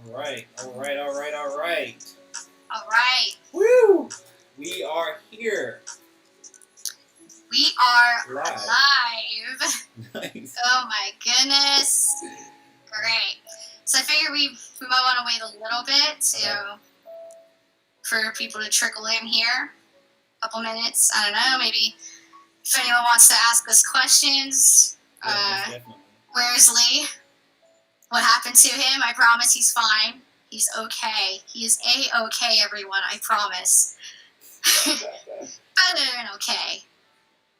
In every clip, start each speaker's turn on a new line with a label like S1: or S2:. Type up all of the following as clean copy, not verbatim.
S1: Alright, alright, alright, alright.
S2: Alright.
S1: Woo! We are here.
S2: We are
S1: Live.
S2: live.
S1: Nice.
S2: Oh my goodness. Great. So I figured we might want to wait a little bit for people to trickle in here. A couple minutes. I don't know, maybe if anyone wants to ask us questions.
S1: Yeah, definitely.
S2: Where's Lee? What happened to him? I promise he's fine. He's okay. He is A-okay, everyone. I promise. Better than okay.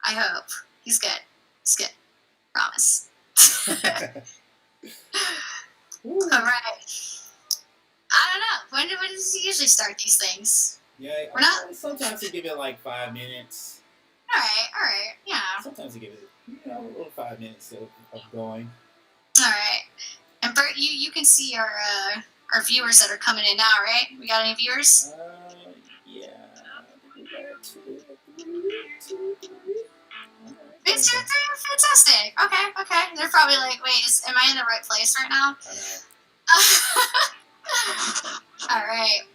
S2: I hope. He's good. He's good. Promise. Alright. I don't know. When does he usually start these things?
S1: Yeah,
S2: We're not.
S1: Sometimes you give it like 5 minutes.
S2: Alright. Yeah.
S1: Sometimes you give it, a little 5 minutes of going.
S2: Alright. And Bert, you can see our viewers that are coming in now, right? We got any viewers?
S1: Yeah.
S2: It's 2, 3. Fantastic. Okay. They're probably like, wait, am I in the right place right now? Alright.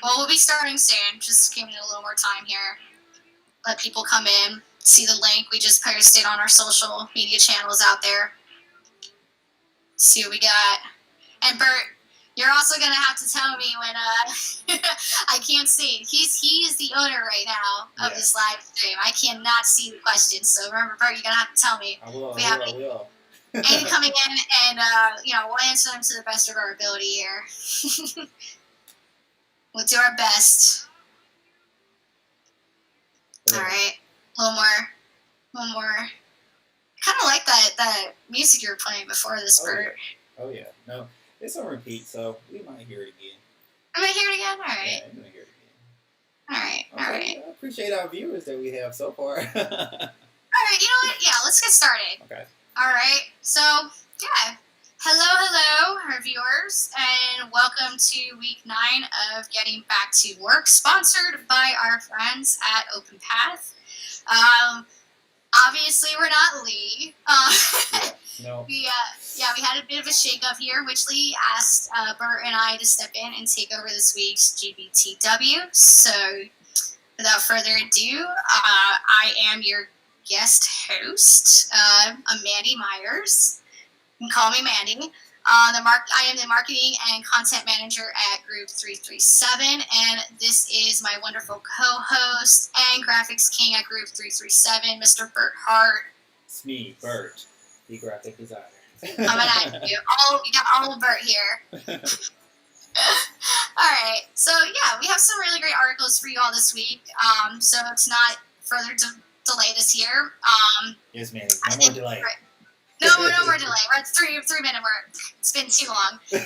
S2: Well, we'll be starting soon. Just giving it a little more time here. Let people come in, see the link. We just posted on our social media channels out there. See what we got. And Bert, you're also going to have to tell me when I can't see. He is the owner right now of this live stream. I cannot see the questions. So remember, Bert, you're going to have to tell me.
S1: I will.
S2: Any coming in, and we'll answer them to the best of our ability here. We'll do our best. All right, a little more. I kind of like that music you were playing before this, Bert.
S1: Oh yeah, no, it's on repeat, so we might hear it again.
S2: I might hear it again. All right.
S1: Yeah, we might hear it again.
S2: All right.
S1: I appreciate our viewers that we have so far.
S2: All right, you know what? Yeah, let's get started.
S1: Okay.
S2: All right, so, yeah. Hello, our viewers, and welcome to week 9 of Getting Back to Work, sponsored by our friends at Openpath. Obviously, we're not Lee.
S1: No.
S2: We had a bit of a shake-up here, which Lee asked Bert and I to step in and take over this week's GBTW. So, without further ado, I am your guest host. I'm Mandy Myers. You can call me Mandy. I am the marketing and content manager at Group 337, and this is my wonderful co-host and graphics king at Group 337, Mr. Bert Hart.
S1: It's me, Bert, the graphic designer.
S2: Coming at you. We got all of Bert here. All right. So, yeah, we have some really great articles for you all this week. So, to not further delay this here.
S1: Yes, Mandy. No more delay.
S2: No more delay. We're at 3-minute mark. It's been too long. I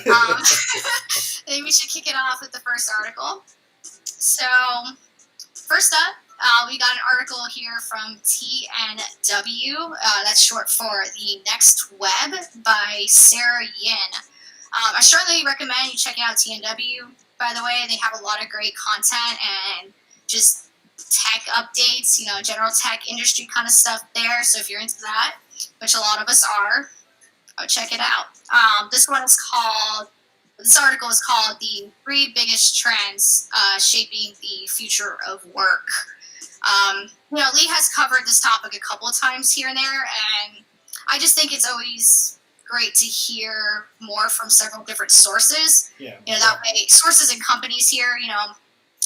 S2: think we should kick it off with the first article. So, first up, we got an article here from TNW. That's short for The Next Web by Sarah Yin. I strongly recommend you checking out TNW. By the way, they have a lot of great content and just tech updates, general tech industry kind of stuff there. So if you're into that, which a lot of us are, go check it out. This article is called The 3 Biggest Trends Shaping the Future of Work. Lee has covered this topic a couple of times here and there, and I just think it's always great to hear more from several different sources.
S1: Yeah.
S2: That way, sources and companies here,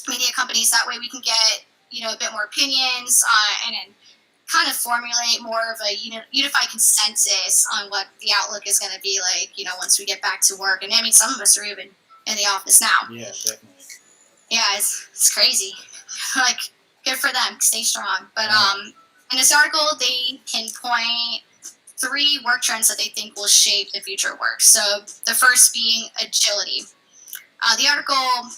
S2: media companies, that way we can get, a bit more opinions and then kind of formulate more of a unified consensus on what the outlook is going to be like, once we get back to work. And I mean, some of us are even in the office now.
S1: Yeah, definitely.
S2: Yeah, it's crazy. Like, good for them. Stay strong. But in this article, they pinpoint 3 work trends that they think will shape the future of work. So the first being agility. The article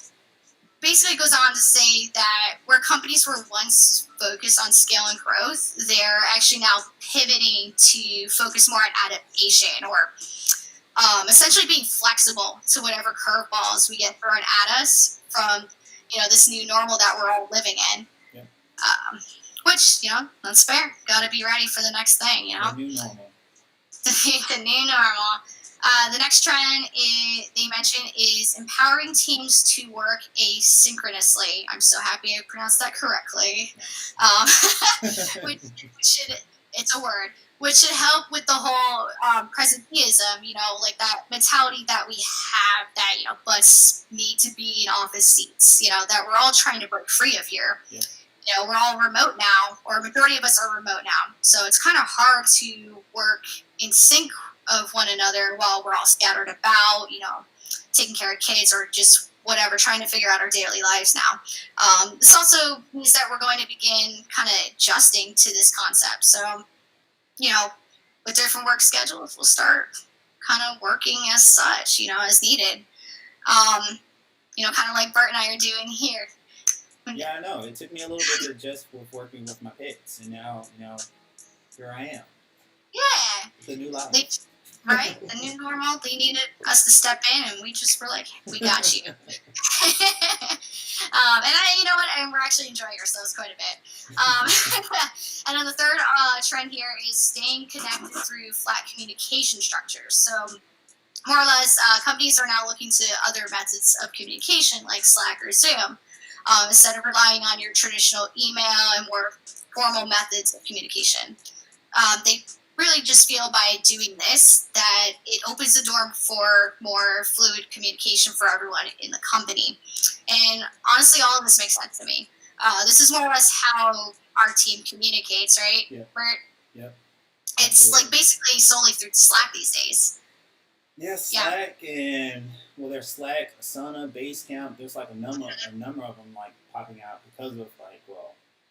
S2: basically goes on to say that where companies were once focused on scale and growth, they're actually now pivoting to focus more on adaptation, or essentially being flexible to whatever curveballs we get thrown at us from this new normal that we're all living in.
S1: Yeah.
S2: Which that's fair. Got to be ready for the next thing.
S1: The new normal.
S2: The new normal. The next trend they mentioned is empowering teams to work asynchronously. I'm so happy I pronounced that correctly. Um, which should, it's a word, which should help with the whole presenteeism, like that mentality that we have that, butts need to be in office seats, that we're all trying to break free of here.
S1: Yeah.
S2: We're all remote now, or a majority of us are remote now. So it's kind of hard to work in sync of one another while we're all scattered about, taking care of kids or just whatever, trying to figure out our daily lives now. This also means that we're going to begin kind of adjusting to this concept. So, with different work schedules, we'll start kind of working as such, as needed. Kind of like Bert and I are doing here.
S1: Yeah, I know. It took me a little bit to adjust with working with my pets, and now, here I am.
S2: Yeah.
S1: The new life.
S2: Right? The new normal. They needed us to step in, and we just were like, we got you. And we're actually enjoying ourselves quite a bit. And then the third trend here is staying connected through flat communication structures. So, more or less, companies are now looking to other methods of communication like Slack or Zoom, instead of relying on your traditional email and more formal methods of communication. They really just feel by doing this that it opens the door for more fluid communication for everyone in the company. And honestly, all of this makes sense to me. This is more or less how our team communicates, right?
S1: Yeah.
S2: Yep. It's like basically solely through Slack these days.
S1: Yeah, Slack and there's Slack, Asana, Basecamp. There's like a number of them like popping out because of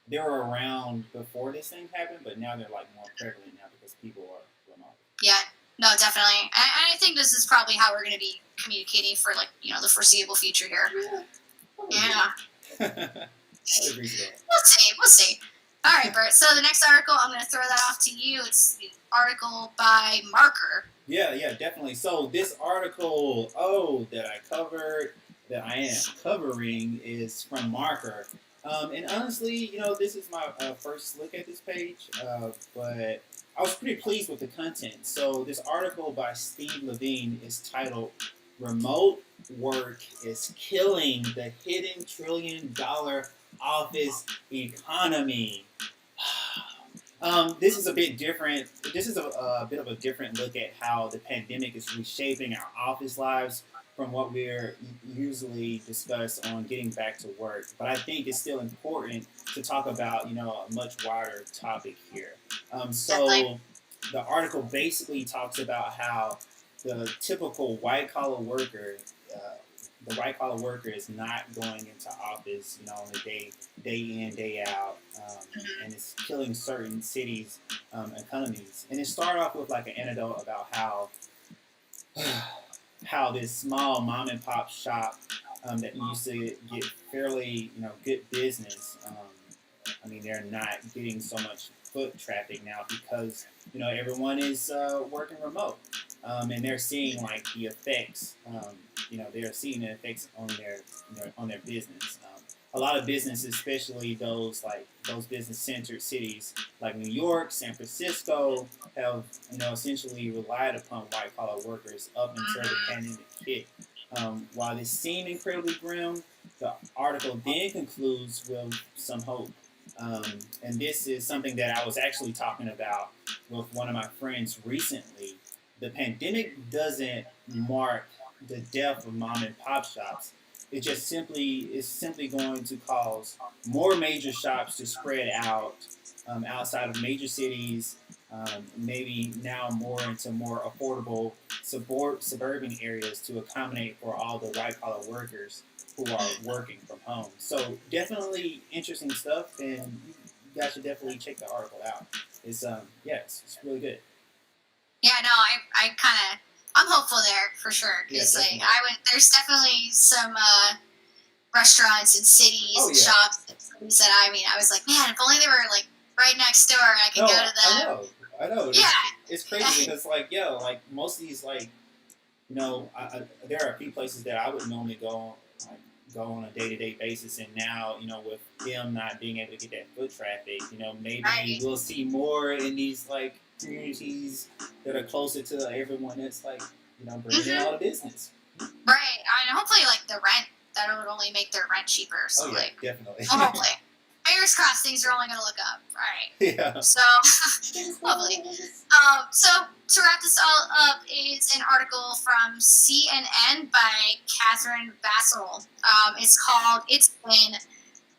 S1: they were around before this thing happened, but now they're like more prevalent now because people are remote.
S2: Yeah, no, definitely. I think this is probably how we're going to be communicating for the foreseeable future here. Yeah.
S1: We'll
S2: see. All right, Bert. So the next article, I'm going to throw that off to you. It's the article by Marker.
S1: Yeah, definitely. So this article, that I am covering is from Marker. And honestly, this is my first look at this page, but I was pretty pleased with the content. So this article by Steve Levine is titled "Remote Work is Killing the Hidden $1 Trillion Office Economy." This is a bit different. This is a bit of a different look at how the pandemic is reshaping our office lives from what we're usually discuss on getting back to work. But I think it's still important to talk about, a much wider topic here. So the article basically talks about how the typical white-collar worker, is not going into office, on a day in, day out, and it's killing certain cities' economies. And it started off with like an anecdote about how this small mom and pop shop that used to get fairly, good business. They're not getting so much foot traffic now because everyone is working remote, and they're seeing like the effects. They're seeing the effects on their business. A lot of businesses, especially those business-centered cities like New York, San Francisco, have essentially relied upon white-collar workers up until the pandemic hit. While this seemed incredibly grim, the article then concludes with some hope. And this is something that I was actually talking about with one of my friends recently. The pandemic doesn't mark the death of mom and pop shops. It just simply going to cause more major shops to spread out outside of major cities, maybe now more into more affordable suburban areas to accommodate for all the white-collar workers who are working from home. So definitely interesting stuff, and you guys should definitely check the article out. It's it's really good.
S2: Yeah, no, I'm hopeful there for sure because there's definitely some restaurants and cities and shops and cities that I was like, man, if only they were like right next door and I could go to them.
S1: I know.
S2: Yeah,
S1: it's crazy because most of these there are a few places that I would normally go on a day-to-day basis, and now with them not being able to get that foot traffic, maybe we'll see more in these communities that are closer to everyone that's bringing in all the business.
S2: Right. I mean, hopefully, like the rent, that would only make their rent cheaper. So,
S1: Oh yeah,
S2: like,
S1: definitely.
S2: hopefully, fingers crossed, things are only going to look up. All right.
S1: Yeah.
S2: So, hopefully. So to wrap this all up is an article from CNN by Catherine Bassel. It's called "It's Been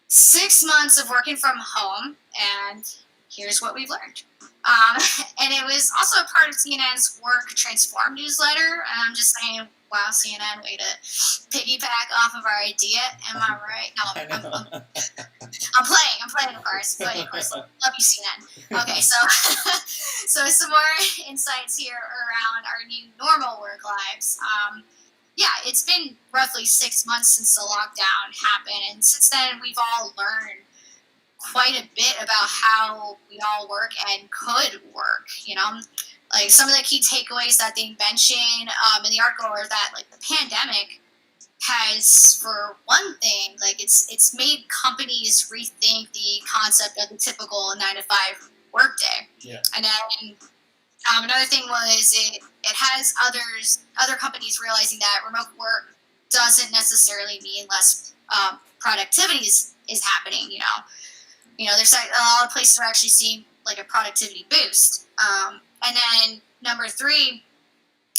S2: 6 months of working from home, and here's what we've learned." And it was also a part of CNN's Work Transform newsletter. And I'm just saying, wow, CNN, way to piggyback off of our idea. Am I right? No, I'm playing, of course. But of course, love you, CNN. Okay, so so some more insights here around our new normal work lives. Yeah, it's been roughly 6 months since the lockdown happened, and since then we've all learned quite a bit about how we all work and could work. Like some of the key takeaways that they mention in the article are that like the pandemic has, for one thing, like it's made companies rethink the concept of the typical 9 to 5 workday.
S1: Yeah.
S2: And then another thing was it has other companies realizing that remote work doesn't necessarily mean less productivity is happening. There's a lot of places are actually seeing like a productivity boost. And then number 3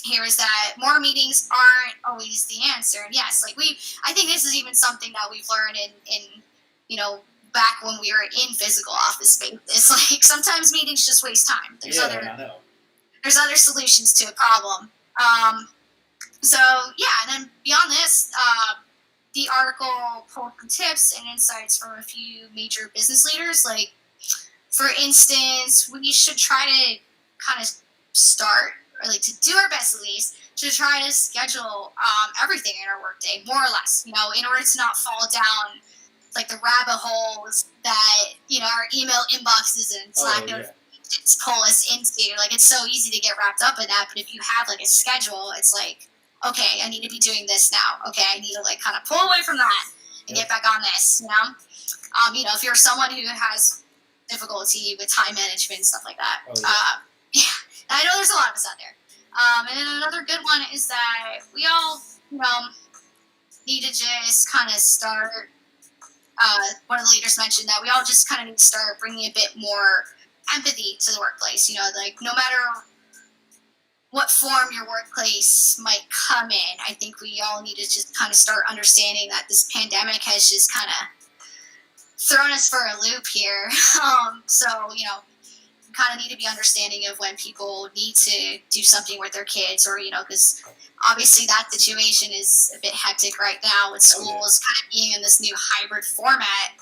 S2: here is that more meetings aren't always the answer. And yes, like I think this is even something that we've learned in back when we were in physical office space. It's like sometimes meetings just waste time.
S1: I know.
S2: There's other solutions to a problem. So yeah, and then beyond this, the article pulled some tips and insights from a few major business leaders. Like, for instance, we should try to kind of start, or like to do our best at least, to try to schedule everything in our workday, more or less, in order to not fall down like the rabbit holes that, our email inboxes and Slack notifications pull us into. Like, it's so easy to get wrapped up in that, but if you have like a schedule, it's like, okay, I need to be doing this now. Okay, I need to like kind of pull away from that and get back on this, if you're someone who has difficulty with time management and stuff like that. Yeah, I know there's a lot of us out there. And then another good one is that we all, need to just kind of start, one of the leaders mentioned that we all just kind of need to start bringing a bit more empathy to the workplace. Like no matter what form your workplace might come in, I think we all need to just kind of start understanding that this pandemic has just kind of thrown us for a loop here. So, kind of need to be understanding of when people need to do something with their kids, or because obviously that situation is a bit hectic right now with schools kind of being in this new hybrid format.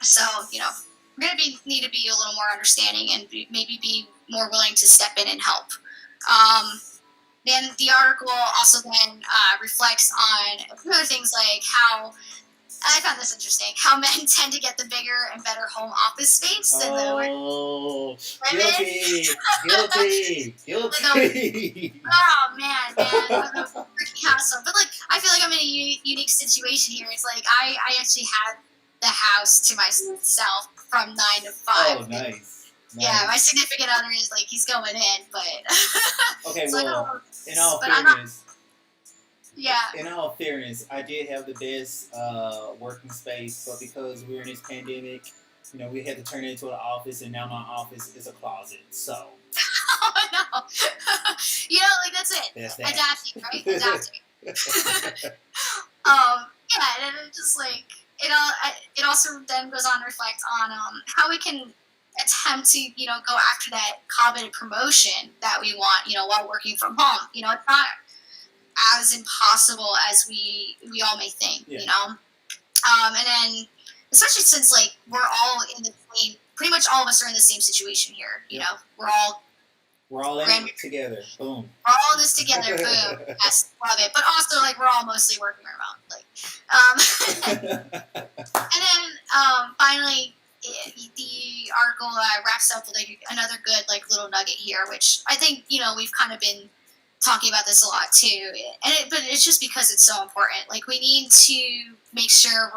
S2: So we're going to need to be a little more understanding and maybe be more willing to step in and help. Then the article also then reflects on a few other things, like how I found this interesting, how men tend to get the bigger and better home office space than the women. Guilty. Oh, man. Working house. But, like, I feel like I'm in a unique situation here. It's like I actually had the house to myself from 9 to 5.
S1: Oh, nice.
S2: Yeah, my significant other is, like, he's going in, but...
S1: Okay,
S2: so
S1: well, in all fairness...
S2: Yeah.
S1: In all fairness, I did have the best working space, but because we were in this pandemic, we had to turn it into an office, and now my office is a closet. So.
S2: Oh no! Like that's it.
S1: That's that.
S2: Adapting, right? Adapting. Yeah, and it just like it also then goes on to reflect on how we can attempt to go after that coveted promotion that we want while working from home. It's not as impossible as we all may think, and then especially since like we're all in the same, pretty much all of us are in the same situation here. We're all
S1: in it together. Boom.
S2: We're all in this together. Boom. Yes, love it. But also like we're all mostly working remote. And then finally, the article wraps up with like another good like little nugget here, which I think we've kind of been talking about this a lot too, but it's just because it's so important. Like we need to make sure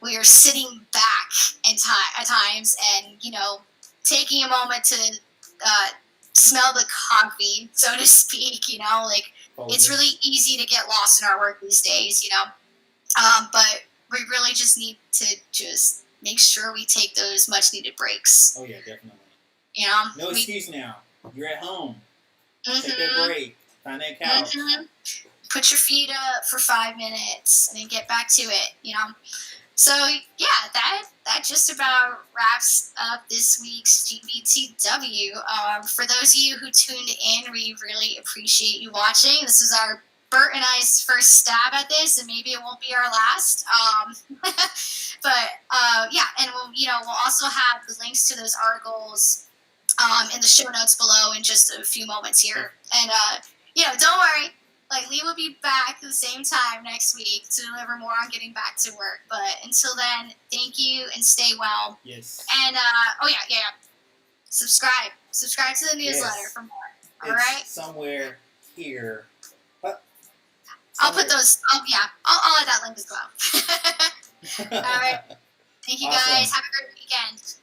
S2: we are sitting back at times and taking a moment to smell the coffee, so to speak. Like it's really easy to get lost in our work these days. But we really just need to just make sure we take those much needed breaks.
S1: Oh yeah, definitely. No
S2: We,
S1: excuse now. You're at home. Take that
S2: mhm,
S1: break. Find that couch.
S2: put your feet up for 5 minutes and then get back to it. So yeah, that just about wraps up this week's GBTW. For those of you who tuned in, we really appreciate you watching. This is our Bert and I's first stab at this, and maybe it won't be our last. But yeah, and we'll also have the links to those articles in the show notes below in just a few moments here. And don't worry. Like, Lee will be back at the same time next week to deliver more on getting back to work. But until then, thank you and stay well.
S1: Yes.
S2: And, yeah. Subscribe to the newsletter for more. All right?
S1: Somewhere here.
S2: I'll put those, I'll add that link as well. All right. Thank you guys. Have a great weekend.